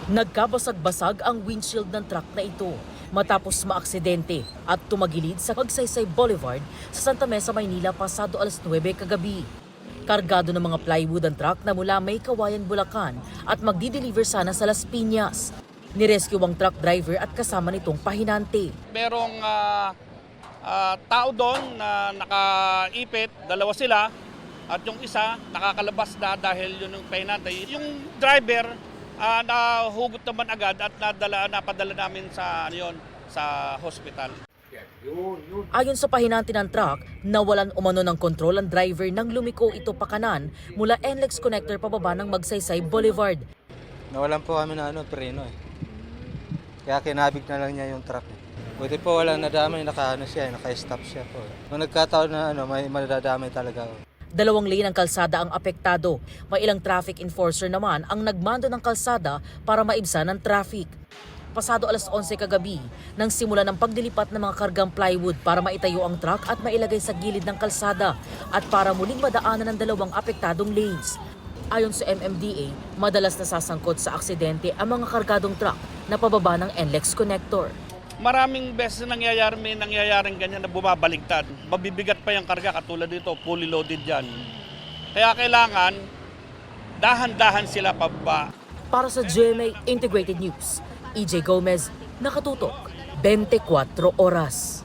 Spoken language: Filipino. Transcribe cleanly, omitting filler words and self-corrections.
Nagkabasag-basag ang windshield ng truck na ito matapos maaksidente at tumagilid sa Magsaysay Boulevard sa Santa Mesa, Maynila pasado alas 9 kagabi. Kargado ng mga plywood ang truck na mula May Kawayan, Bulacan at magdi-deliver sana sa Las Piñas. Nirescue ang truck driver at kasama nitong pahinante. Merong tao doon na nakaipit, dalawa sila, at yung isa nakakalabas na dahil yun yung pahinante. Yung driver nahugot naman agad at napadala namin sa hospital. Ayon sa pahinante ng truck, nawalan umano ng kontrol ang driver nang lumiko ito pakanan mula NLEX Connector pababa ng Magsaysay Boulevard. Nawalan po kami ng preno eh. Kaya kinabig na lang niya yung truck. Buti po walang nadamay, naka-stop siya po. Nung nagkataon na may madadamay talaga. 2 lane ang kalsada ang apektado. May ilang traffic enforcer naman ang nagmando ng kalsada para maibsan ang traffic. Pasado alas 11 kagabi, nang simula ng pagdilipat ng mga kargang plywood para maitayo ang truck at mailagay sa gilid ng kalsada at para muling madaanan ng 2 apektadong lanes. Ayon sa MMDA, madalas nasasangkot sa aksidente ang mga kargadong truck na pababa ng NLEX Connector. Maraming beses nangyayaring ganyan na bumabaligtad. Mabibigat pa yung karga, katulad dito, fully loaded yan. Kaya kailangan, dahan-dahan sila pababa. Para sa GMA Integrated News, EJ Gomez, nakatutok, 24 oras.